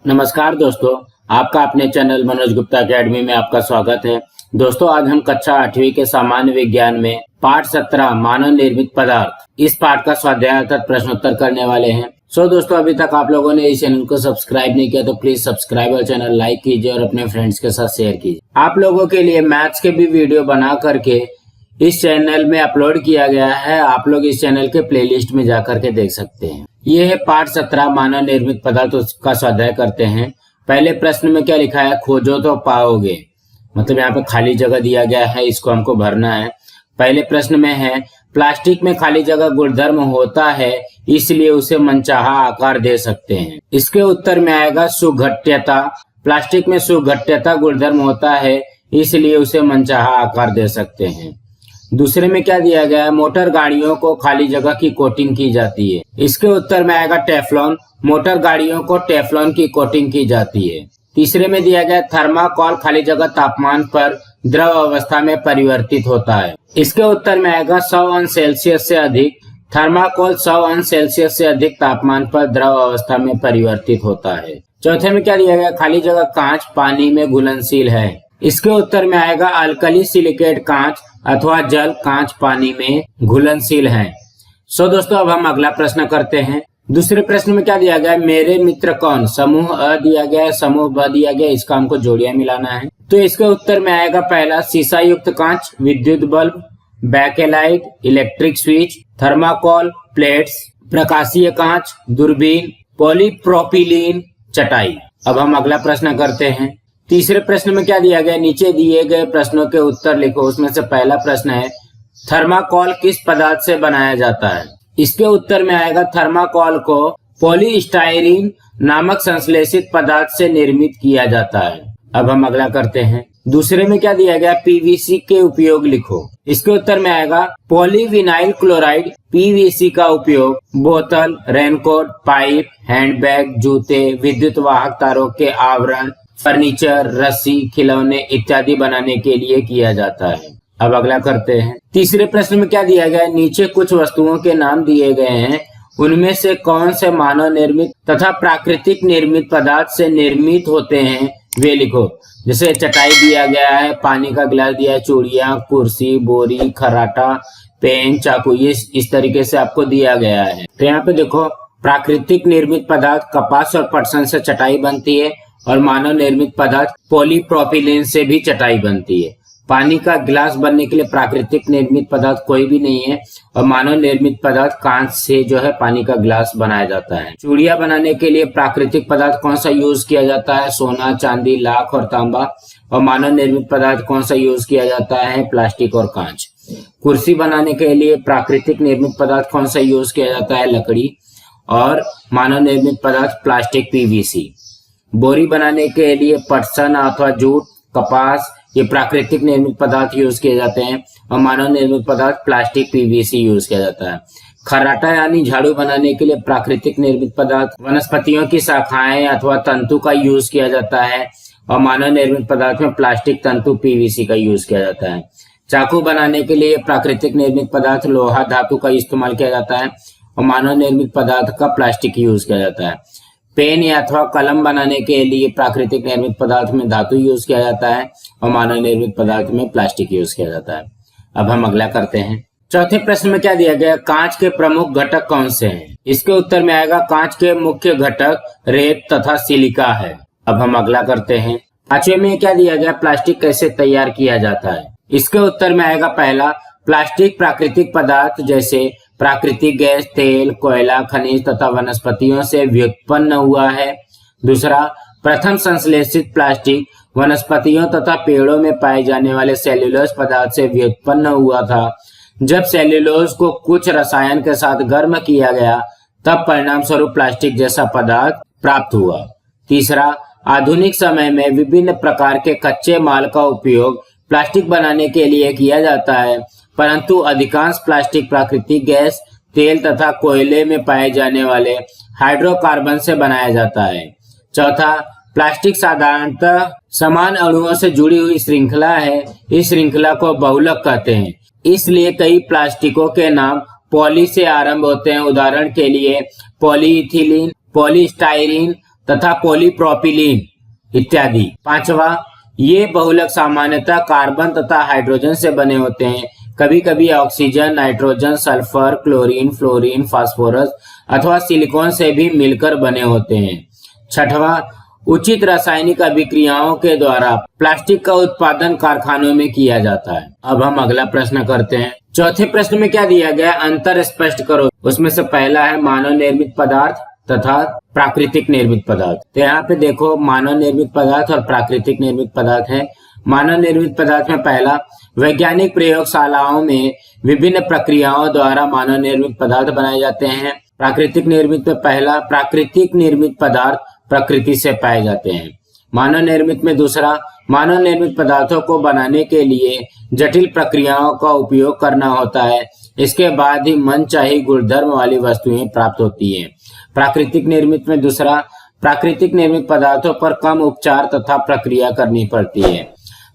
नमस्कार दोस्तों, आपका अपने चैनल मनोज गुप्ता अकेडमी में आपका स्वागत है। दोस्तों, आज हम कक्षा 8वीं के सामान्य विज्ञान में पाठ 17 मानव निर्मित पदार्थ इस पाठ का स्वाध्याय अर्थात प्रश्नोत्तर करने वाले हैं। दोस्तों, अभी तक आप लोगों ने इस चैनल को सब्सक्राइब नहीं किया तो प्लीज सब्सक्राइब और चैनल लाइक कीजिए और अपने फ्रेंड्स के साथ शेयर कीजिए। आप लोगों के लिए मैथ्स के भी वीडियो बना करके इस चैनल में अपलोड किया गया है। आप लोग इस चैनल के प्लेलिस्ट में जाकर के देख सकते हैं। ये है पाठ 17 मानव निर्मित पदार्थ, उसका स्वाध्याय करते हैं। पहले प्रश्न में क्या लिखा है, खोजो तो पाओगे। मतलब यहाँ पे खाली जगह दिया गया है, इसको हमको भरना है। पहले प्रश्न में है, प्लास्टिक में खाली जगह गुणधर्म होता है इसलिए उसे मनचाहा आकार दे सकते हैं। इसके उत्तर में आएगा सुघट्यता। प्लास्टिक में सुघट्यता गुणधर्म होता है इसलिए उसे मनचाहा आकार दे सकते हैं। दूसरे में क्या दिया गया है, मोटर गाड़ियों को खाली जगह की कोटिंग की जाती है। इसके उत्तर में आएगा टेफ्लॉन। मोटर गाड़ियों को टेफ्लॉन की कोटिंग की जाती है। तीसरे में दिया गया थर्माकोल खाली जगह तापमान पर द्रव अवस्था में परिवर्तित होता है। इसके उत्तर में आएगा 100 अंश सेल्सियस से अधिक। थर्माकोल 100 अंश सेल्सियस से अधिक तापमान पर द्रव अवस्था में परिवर्तित होता है। चौथे में क्या दिया गया, खाली जगह कांच पानी में घुलनशील है। इसके उत्तर में आएगा अल्कली सिलिकेट कांच अथवा जल कांच पानी में घुलनशील है। दोस्तों, अब हम अगला प्रश्न करते हैं। दूसरे प्रश्न में क्या दिया गया है, मेरे मित्र कौन। समूह अ दिया गया है, समूह ब दिया गया है, इसका हमको जोड़ियां मिलाना है। तो इसके उत्तर में आएगा पहला शीशा युक्त कांच, विद्युत bulb, Bakelite, electric switch, thermocol, plates, प्रकाशीय कांच, दूरबीन, पॉलीप्रोपिलीन, चटाई। अब हम अगला प्रश्न करते हैं। तीसरे प्रश्न में क्या दिया गया, नीचे दिए गए प्रश्नों के उत्तर लिखो। उसमें से पहला प्रश्न है, थर्माकोल किस पदार्थ से बनाया जाता है। इसके उत्तर में आएगा थर्माकोल को पॉलीस्टाइरीन नामक संश्लेषित पदार्थ से निर्मित किया जाता है। अब हम अगला करते हैं। दूसरे में क्या दिया गया, पीवीसी के उपयोग लिखो। इसके उत्तर में आएगा पॉलीविनाइल क्लोराइड। पीवीसी का उपयोग बोतल, रेनकोट, पाइप, हैंडबैग, जूते, विद्युत वाहक तारों के आवरण, फर्नीचर, रस्सी, खिलौने इत्यादि बनाने के लिए किया जाता है। अब अगला करते हैं। तीसरे प्रश्न में क्या दिया गया है, नीचे कुछ वस्तुओं के नाम दिए गए हैं, उनमें से कौन से मानव निर्मित तथा प्राकृतिक निर्मित पदार्थ से निर्मित होते हैं वे लिखो। जैसे चटाई दिया गया है, पानी का गिलास दिया है, चूड़ियां, कुर्सी, बोरी, खराटा, पेन, चाकू, ये इस तरीके से आपको दिया गया है। तो यहाँ पे देखो, प्राकृतिक निर्मित पदार्थ कपास और पटसन से चटाई बनती है और मानव निर्मित पदार्थ पॉलीप्रोपिलीन से भी चटाई बनती है। पानी का गिलास बनने के लिए प्राकृतिक निर्मित पदार्थ कोई भी नहीं है और मानव निर्मित पदार्थ कांच से जो है पानी का गिलास बनाया जाता है। चूड़ियां बनाने के लिए प्राकृतिक पदार्थ कौन सा यूज किया जाता है, सोना, चांदी, लाख और तांबा। और मानव निर्मित पदार्थ कौन सा यूज किया जाता है, प्लास्टिक और कांच। कुर्सी बनाने के लिए प्राकृतिक निर्मित पदार्थ कौन सा यूज किया जाता है, लकड़ी। और मानव निर्मित पदार्थ प्लास्टिक, पीवीसी। बोरी बनाने के लिए पटसन अथवा जूट, कपास, ये प्राकृतिक निर्मित पदार्थ यूज किए जाते हैं और मानव निर्मित पदार्थ प्लास्टिक, पीवीसी यूज किया जाता है। खराटा यानी झाड़ू बनाने के लिए प्राकृतिक निर्मित पदार्थ वनस्पतियों की शाखाएं अथवा तंतु का यूज किया जाता है और मानव निर्मित पदार्थ में प्लास्टिक, तंतु, पीवीसी का यूज किया जाता है। चाकू बनाने के लिए प्राकृतिक निर्मित पदार्थ लोहा, धातु का इस्तेमाल किया जाता है और मानव निर्मित पदार्थ का प्लास्टिक यूज किया जाता है। पेन या अथवा कलम बनाने के लिए प्राकृतिक निर्मित पदार्थ में धातु यूज किया जाता है और मानव निर्मित पदार्थ में प्लास्टिक यूज किया जाता है। अब हम अगला करते हैं। चौथे प्रश्न में क्या दिया गया, कांच के प्रमुख घटक कौन से हैं। इसके उत्तर में आएगा कांच के मुख्य घटक रेत तथा सिलिका है। अब हम अगला करते हैं। पांचवे में क्या दिया गया, प्लास्टिक कैसे तैयार किया जाता है। इसके उत्तर में आएगा पहला, प्लास्टिक प्राकृतिक पदार्थ जैसे प्राकृतिक गैस, तेल, कोयला, खनिज तथा वनस्पतियों से व्युत्पन्न हुआ है। दूसरा, प्रथम संश्लेषित प्लास्टिक वनस्पतियों तथा पेड़ों में पाए जाने वाले सेल्यूलोज पदार्थ से व्युत्पन्न हुआ था। जब सेल्यूलोज को कुछ रसायन के साथ गर्म किया गया तब परिणाम स्वरूप प्लास्टिक जैसा पदार्थ प्राप्त हुआ। तीसरा, आधुनिक समय में विभिन्न प्रकार के कच्चे माल का उपयोग प्लास्टिक बनाने के लिए किया जाता है, परंतु अधिकांश प्लास्टिक प्राकृतिक गैस, तेल तथा कोयले में पाए जाने वाले हाइड्रोकार्बन से बनाया जाता है। चौथा, प्लास्टिक साधारणतः समान अणुओं से जुड़ी हुई श्रृंखला है। इस श्रृंखला को बहुलक कहते हैं, इसलिए कई प्लास्टिकों के नाम पॉली से आरंभ होते हैं। उदाहरण के लिए पॉलीइथिलीन, पॉलीस्टाइरीन तथा पॉलीप्रोपिलीन इत्यादि। पांचवा, ये बहुलक सामान्यतः कार्बन तथा हाइड्रोजन से बने होते हैं। कभी कभी oxygen, nitrogen, sulphur, chlorine, fluorine, phosphorus अथवा सिलिकॉन से भी मिलकर बने होते हैं। छठवां, उचित रासायनिक अभिक्रियाओं के द्वारा प्लास्टिक का उत्पादन कारखानों में किया जाता है। अब हम अगला प्रश्न करते हैं। चौथे प्रश्न में क्या दिया गया, अंतर स्पष्ट करो। उसमें से पहला है मानव निर्मित पदार्थ तथा प्राकृतिक निर्मित पदार्थ। तो यहाँ पे देखो, मानव निर्मित पदार्थ और प्राकृतिक निर्मित पदार्थ है। मानव निर्मित पदार्थ में पहला, वैज्ञानिक प्रयोगशालाओं में विभिन्न प्रक्रियाओं द्वारा मानव निर्मित पदार्थ बनाए जाते हैं। प्राकृतिक निर्मित में पहला, प्राकृतिक निर्मित पदार्थ प्रकृति से पाए जाते हैं। मानव निर्मित में दूसरा, मानव निर्मित पदार्थों को बनाने के लिए जटिल प्रक्रियाओं का उपयोग करना होता है। इसके बाद ही मनचाही गुणधर्म वाली वस्तुएं प्राप्त होती हैं। प्राकृतिक निर्मित में दूसरा, प्राकृतिक निर्मित पदार्थों पर कम उपचार तथा प्रक्रिया करनी पड़ती है।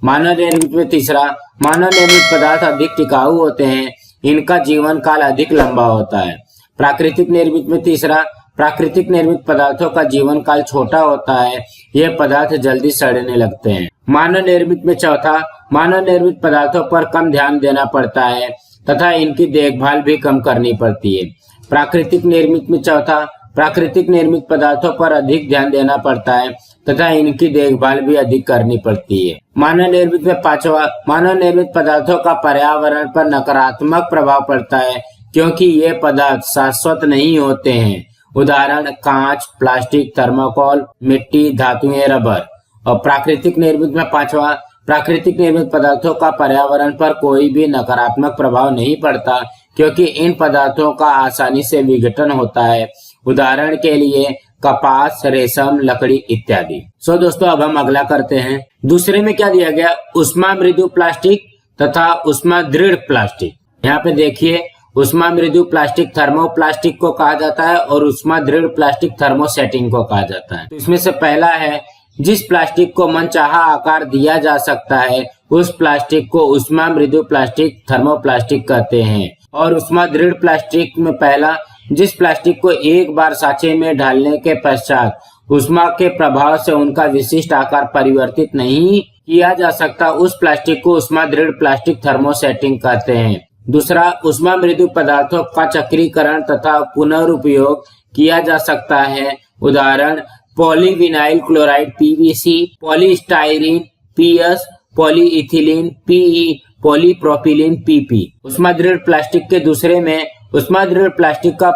मानव निर्मित में तीसरा, मानव निर्मित पदार्थ अधिक टिकाऊ होते हैं, इनका जीवन काल अधिक लंबा होता है। प्राकृतिक निर्मित में तीसरा, प्राकृतिक निर्मित पदार्थों का जीवन काल छोटा होता है, यह पदार्थ जल्दी सड़ने लगते हैं। मानव निर्मित में चौथा, मानव निर्मित पदार्थों पर कम ध्यान देना पड़ता है तथा इनकी देखभाल भी कम करनी पड़ती है। प्राकृतिक निर्मित में चौथा, प्राकृतिक निर्मित पदार्थों पर अधिक ध्यान देना पड़ता है तथा इनकी देखभाल भी अधिक करनी पड़ती है। मानव निर्मित में पांचवा, मानव निर्मित पदार्थों का पर्यावरण पर नकारात्मक प्रभाव पड़ता है क्योंकि ये पदार्थ शाश्वत नहीं होते हैं। उदाहरण, कांच, प्लास्टिक, थर्मोकोल, मिट्टी, धातुएं, रबर। और प्राकृतिक निर्मित में पांचवा, प्राकृतिक निर्मित पदार्थों का पर्यावरण पर कोई भी नकारात्मक प्रभाव नहीं पड़ता क्योंकि इन पदार्थों का आसानी से विघटन होता है। उदाहरण के लिए कपास, रेशम, लकड़ी इत्यादि। सो दोस्तों, अब हम अगला करते हैं। दूसरे में क्या दिया गया, उष्मा मृदु प्लास्टिक तथा उष्मा दृढ़ प्लास्टिक। यहाँ पे देखिए, उष्मा मृदु प्लास्टिक थर्मोप्लास्टिक को कहा जाता है और उष्मा दृढ़ प्लास्टिक थर्मोसेटिंग को कहा जाता है। तो इसमें से पहला है, जिस प्लास्टिक को मनचाहा आकार दिया जा सकता है उस प्लास्टिक को उष्मा मृदु प्लास्टिक थर्मोप्लास्टिक कहते हैं। और उष्मा दृढ़ प्लास्टिक में पहला, जिस प्लास्टिक को एक बार सांचे में डालने के पश्चात उष्मा के प्रभाव से उनका विशिष्ट आकार परिवर्तित नहीं किया जा सकता, उस प्लास्टिक को उष्मा दृढ़ प्लास्टिक थर्मोसेटिंग कहते हैं। दूसरा, उष्मा मृदु पदार्थों का चक्रीकरण तथा पुनर्उपयोग किया जा सकता है। उदाहरण, polyvinyl chloride PVC, polystyrene PS, polyethylene PE, polypropylene PP. उष्मा दृढ़ प्लास्टिक के दूसरे में उष्मा दृढ़ प्लास्टिक का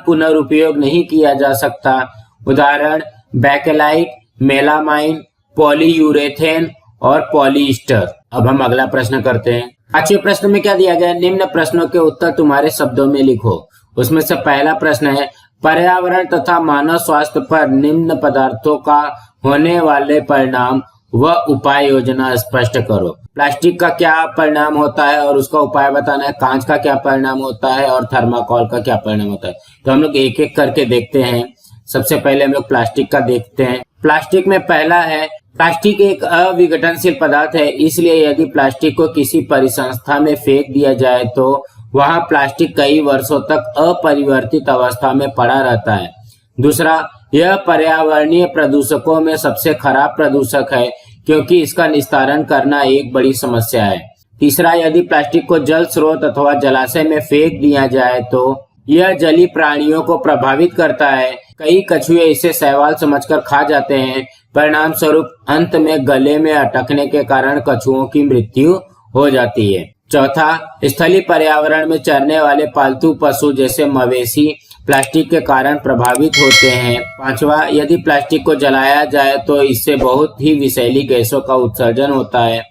पुनर्उपयोग नहीं किया जा सकता। उदाहरण, बैकेलाइट, मेलामाइन, पॉलीयूरेथेन और पॉलीस्टर। अब हम अगला प्रश्न करते हैं। पांचवें प्रश्न में क्या दिया गया, निम्न प्रश्नों के उत्तर तुम्हारे शब्दों में लिखो। उसमें से पहला प्रश्न है, पर्यावरण तथा मानव स्वास्थ्य पर निम्न पदार्थों का होने वाले परिणाम व उपाय योजना स्पष्ट करो। प्लास्टिक का क्या परिणाम होता है और उसका उपाय बताना है। कांच का क्या परिणाम होता है और थर्माकोल का क्या परिणाम होता है। तो हम लोग एक एक करके देखते हैं। सबसे पहले हम लोग प्लास्टिक का देखते हैं। प्लास्टिक में पहला है, प्लास्टिक एक अविघटनशील पदार्थ है, इसलिए यदि प्लास्टिक को किसी परिसंस्था में फेंक दिया जाए तो वहां प्लास्टिक कई वर्षों तक अपरिवर्तित अवस्था में पड़ा रहता है। दूसरा, यह पर्यावरणीय प्रदूषकों में सबसे खराब प्रदूषक है क्योंकि इसका निस्तारण करना एक बड़ी समस्या है। तीसरा, यदि प्लास्टिक को जल स्रोत अथवा जलाशय में फेंक दिया जाए तो यह जलीय प्राणियों को प्रभावित करता है। कई कछुए इसे शैवाल समझकर खा जाते हैं। परिणाम स्वरूप अंत में गले में अटकने के कारण कछुओं की मृत्यु हो जाती है। चौथा, स्थलीय पर्यावरण में चरने वाले पालतू पशु जैसे मवेशी प्लास्टिक के कारण प्रभावित होते हैं। पांचवा, यदि प्लास्टिक को जलाया जाए तो इससे बहुत ही विषैली गैसों का उत्सर्जन होता है।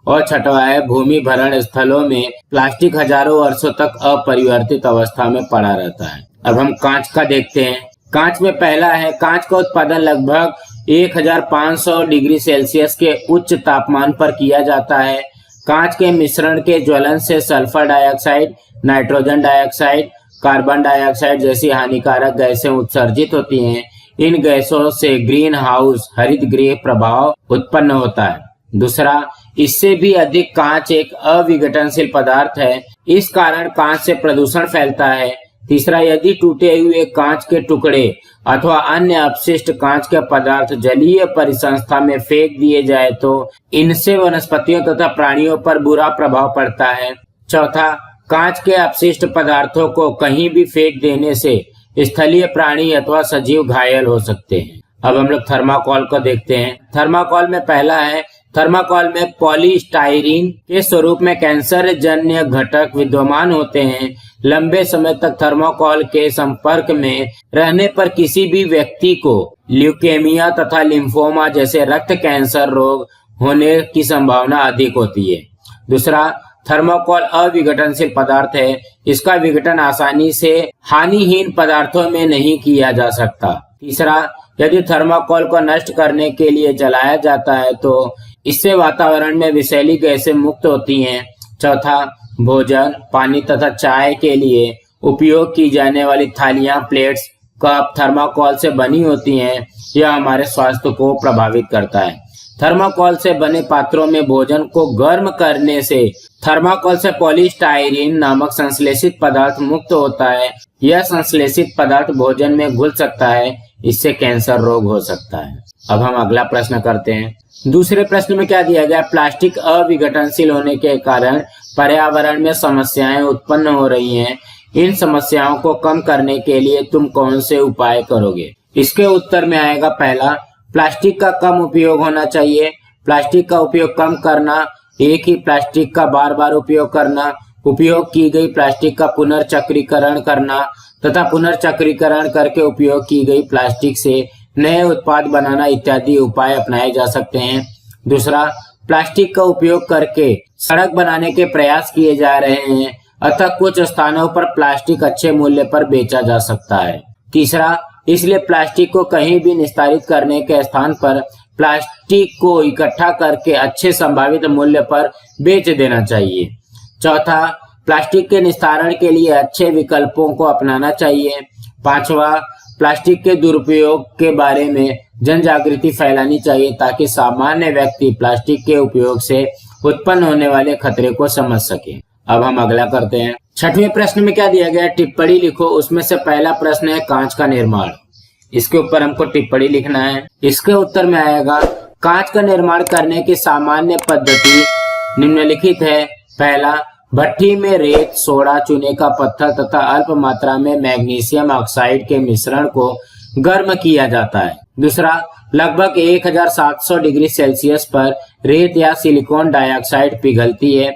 और छठवा है, भूमि भरण स्थलों में प्लास्टिक हजारों वर्षों तक अपरिवर्तित अवस्था में पड़ा रहता है। अब हम कांच का देखते हैं। कांच में पहला है, कांच का उत्पादन लगभग 1500 डिग्री सेल्सियस के उच्च तापमान पर किया जाता है। कांच के मिश्रण के ज्वलन से sulphur dioxide, nitrogen dioxide, carbon dioxide जैसी हानिकारक गैसें उत्सर्जित होती हैं। इन गैसों से ग्रीन हाउस हरित गृह प्रभाव उत्पन्न होता है। दूसरा, इससे भी अधिक कांच एक अविघटनशील पदार्थ है, इस कारण कांच से प्रदूषण फैलता है। तीसरा, यदि टूटे हुए कांच के टुकड़े अथवा अन्य अपशिष्ट कांच के पदार्थ जलीय परिसंस्था में फेंक दिए जाए तो इनसे वनस्पतियों तथा प्राणियों पर बुरा प्रभाव पड़ता है। चौथा, कांच के अपशिष्ट पदार्थों को कहीं भी फेंक देने से स्थलीय प्राणी अथवा सजीव घायल हो सकते हैं। अब हम लोग थर्माकोल को देखते हैं। थर्माकोल में पहला है, थर्माकोल में पॉलीस्टाइरीन के स्वरूप में कैंसर जन्य घटक विद्यमान होते हैं। लंबे समय तक थर्माकोल के संपर्क में रहने पर किसी भी व्यक्ति को ल्यूकेमिया तथा लिम्फोमा जैसे रक्त कैंसर रोग होने की संभावना अधिक होती है। दूसरा, थर्माकोल अविघटनशील पदार्थ है। इसका विघटन आसानी से हानिहीन पदार्थों में नहीं किया जा सकता। तीसरा, यदि थर्माकोल को नष्ट करने के लिए जलाया जाता है तो इससे वातावरण में विषैली गैसें मुक्त होती हैं। चौथा, भोजन, पानी तथा चाय के लिए उपयोग की जाने वाली थालियां, प्लेट्स, कप थर्माकोल से बनी होती हैं। यह हमारे स्वास्थ्य को प्रभावित करता है। थर्माकोल से बने पात्रों में भोजन को गर्म करने से थर्माकोल से पॉलीस्टाइरीन नामक संश्लेषित पदार्थ मुक्त होता है। यह संश्लेषित पदार्थ भोजन में घुल सकता है, इससे कैंसर रोग हो सकता है। अब हम अगला प्रश्न करते हैं। दूसरे प्रश्न में क्या दिया गया? प्लास्टिक अविघटनशील होने के कारण पर्यावरण में समस्याएं उत्पन्न हो रही हैं। इन समस्याओं को कम करने के लिए तुम कौन से उपाय करोगे? इसके उत्तर में आएगा पहला, प्लास्टिक का कम उपयोग होना चाहिए। प्लास्टिक का उपयोग कम करना, एक ही प्लास्टिक का बार बार उपयोग करना, उपयोग की गई प्लास्टिक का पुनर्चक्रीकरण करना तथा पुनर्चक्रीकरण करके उपयोग की गई प्लास्टिक से नए उत्पाद बनाना इत्यादि उपाय अपनाए जा सकते हैं। दूसरा, प्लास्टिक का उपयोग करके सड़क बनाने के प्रयास किए जा रहे हैं, अतः कुछ स्थानों पर प्लास्टिक अच्छे मूल्य पर बेचा जा सकता है। तीसरा, इसलिए प्लास्टिक को कहीं भी निस्तारित करने के स्थान पर प्लास्टिक को इकट्ठा करके अच्छे संभावित मूल्य पर बेच देना चाहिए। चौथा, प्लास्टिक के निस्तारण के लिए अच्छे विकल्पों को अपनाना चाहिए। पांचवा, प्लास्टिक के दुरुपयोग के बारे में जन जागृति फैलानी चाहिए ताकि सामान्य व्यक्ति प्लास्टिक के उपयोग से उत्पन्न होने वाले खतरे को समझ सके। अब हम अगला करते हैं। छठवें प्रश्न में क्या दिया गया? टिप्पणी लिखो। उसमें से पहला प्रश्न है कांच का निर्माण। इसके ऊपर हमको टिप्पणी लिखना है। इसके उत्तर में आएगा, कांच का निर्माण करने की सामान्य पद्धति निम्नलिखित है। पहला, भट्ठी में रेत, सोडा, चूने का पत्थर तथा अल्प मात्रा में मैग्नीशियम ऑक्साइड के मिश्रण को गर्म किया जाता है। दूसरा, लगभग 1700 डिग्री सेल्सियस पर रेत या सिलिकॉन डाइऑक्साइड पिघलती है।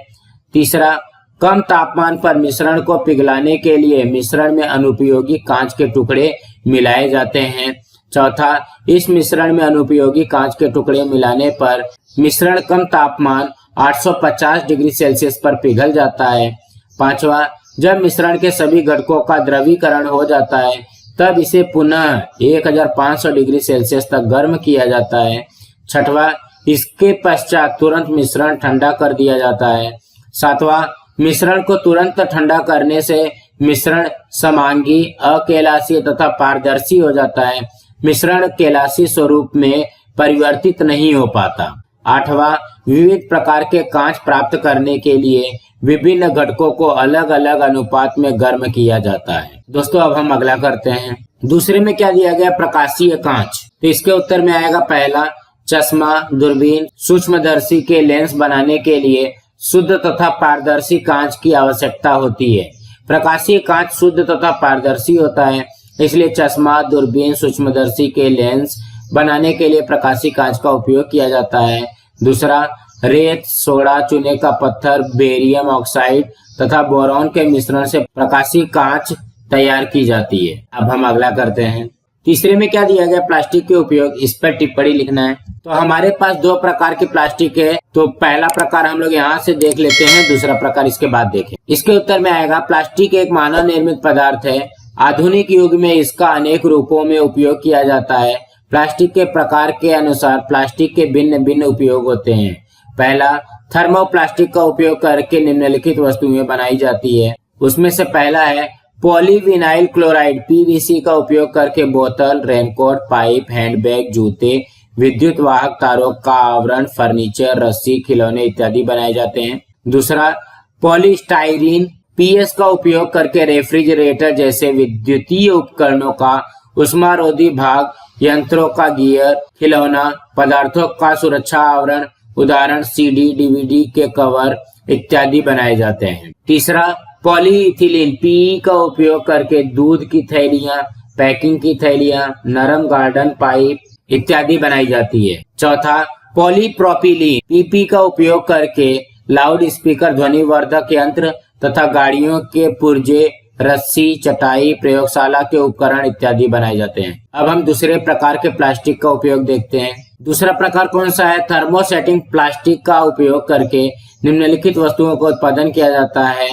तीसरा, कम तापमान पर मिश्रण को पिघलाने के लिए मिश्रण में अनुपयोगी कांच के टुकड़े मिलाए जाते हैं। चौथा, इस मिश्रण में अनुपयोगी कांच के टुकड़े मिलाने पर मिश्रण कम तापमान 850 डिग्री सेल्सियस पर पिघल जाता है। पांचवा, जब मिश्रण के सभी घटकों का द्रवीकरण हो जाता है तब इसे पुनः 1500 डिग्री सेल्सियस तक गर्म किया जाता है। छठवां, इसके पश्चात तुरंत मिश्रण ठंडा कर दिया जाता है। सातवां, मिश्रण को तुरंत ठंडा करने से मिश्रण समांगी, अकेलासी तथा पारदर्शी हो जाता है। मिश्रण केलासी स्वरूप में परिवर्तित नहीं हो पाता। आठवां, विविध प्रकार के कांच प्राप्त करने के लिए विभिन्न घटकों को अलग अलग अनुपात में गर्म किया जाता है। दोस्तों, अब हम अगला करते हैं। दूसरे में क्या दिया गया? प्रकाशीय कांच। तो इसके उत्तर में आएगा पहला, चश्मा, दूरबीन, सूक्ष्मदर्शी के लेंस बनाने के लिए शुद्ध तथा पारदर्शी कांच की आवश्यकता होती है। प्रकाशीय कांच शुद्ध तथा पारदर्शी होता है, इसलिए चश्मा, दूरबीन, सूक्ष्मदर्शी के लेंस बनाने के लिए प्रकाशीय कांच का उपयोग किया जाता है। दूसरा, रेत, सोडा, चूने का पत्थर, बेरियम ऑक्साइड तथा बोरॉन के मिश्रण से प्रकाशीय कांच तैयार की जाती है। अब हम अगला करते हैं। तीसरे में क्या दिया गया? प्लास्टिक के उपयोग। इस पर टिप्पणी लिखना है। तो हमारे पास दो प्रकार की प्लास्टिक है, तो पहला प्रकार हम लोग यहाँ से देख लेते हैं, दूसरा प्रकार इसके बाद देखें। इसके उत्तर में आएगा, प्लास्टिक एक मानव निर्मित पदार्थ है। आधुनिक युग में इसका अनेक रूपों में उपयोग किया जाता है। प्लास्टिक के प्रकार के अनुसार प्लास्टिक के भिन्न भिन्न उपयोग होते हैं। पहला, थर्मोप्लास्टिक का उपयोग करके निम्नलिखित वस्तुएं बनाई जाती है। उसमें से पहला है पॉलीविनाइल क्लोराइड, पीवीसी का उपयोग करके बोतल, रेनकोट, पाइप, हैंडबैग, जूते, विद्युत वाहक तारों का आवरण, फर्नीचर, रस्सी, खिलौने इत्यादि बनाए जाते हैं। दूसरा, पॉलीस्टाइरीन, पीएस का उपयोग करके रेफ्रिजरेटर जैसे विद्युतीय उपकरणों का उष्मारोधी भाग, यंत्रों का गियर, खिलौना, पदार्थों का सुरक्षा आवरण, उदाहरण सीडी, डीवीडी के कवर इत्यादि बनाए जाते हैं। तीसरा, पॉलीइथिलीन पीई का उपयोग करके दूध की थैलियां, पैकिंग की थैलियां, नरम गार्डन पाइप इत्यादि बनाई जाती है। चौथा, पॉलीप्रोपिलीन पीपी का उपयोग करके लाउड स्पीकर, ध्वनिवर्धक यंत्र तथा गाड़ियों के पुर्जे, रस्सी, चटाई, प्रयोगशाला के उपकरण इत्यादि बनाए जाते हैं। अब हम दूसरे प्रकार के प्लास्टिक का उपयोग देखते हैं। दूसरा प्रकार कौन सा है? थर्मोसेटिंग प्लास्टिक का उपयोग करके निम्नलिखित वस्तुओं का उत्पादन किया जाता है।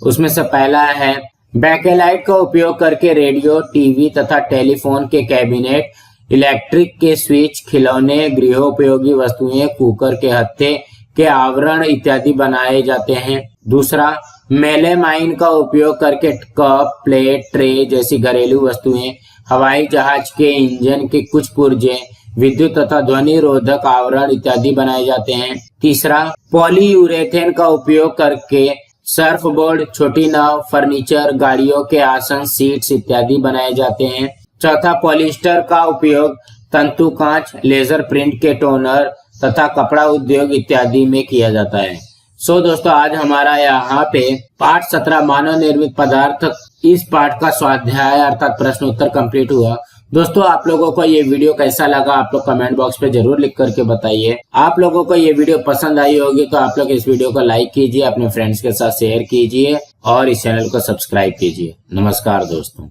उसमें से पहला है बैकेलाइट का उपयोग करके रेडियो, टीवी तथा टेलीफोन के कैबिनेट, इलेक्ट्रिक के स्विच, खिलौने, गृहोपयोगी वस्तुएं, कुकर के हत्थे के आवरण इत्यादि बनाए जाते हैं। दूसरा, मेलेमाइन का उपयोग करके कप, प्लेट, ट्रे जैसी घरेलू वस्तुएं, हवाई जहाज के इंजन के कुछ पुर्जे, विद्युत तथा ध्वनि रोधक आवरण इत्यादि बनाए जाते हैं। तीसरा, पॉलीयूरेथेन का उपयोग करके सर्फ बोर्ड, छोटी नाव, फर्नीचर, गाड़ियों के आसन, सीट्स इत्यादि बनाए जाते हैं। चौथा, पॉलिस्टर का उपयोग तंतु कांच, लेजर प्रिंट के टोनर तथा कपड़ा उद्योग इत्यादि में किया जाता है। दोस्तों, आज हमारा यहाँ पे पाठ 17 मानव निर्मित पदार्थ इस पाठ का स्वाध्याय अर्थात प्रश्न उत्तर कंप्लीट हुआ। दोस्तों, आप लोगों को ये वीडियो कैसा लगा आप लोग कमेंट बॉक्स पे जरूर लिख करके बताइए। आप लोगों को ये वीडियो पसंद आई होगी तो आप लोग इस वीडियो को लाइक कीजिए, अपने फ्रेंड्स के साथ शेयर कीजिए और इस चैनल को सब्सक्राइब कीजिए। नमस्कार दोस्तों।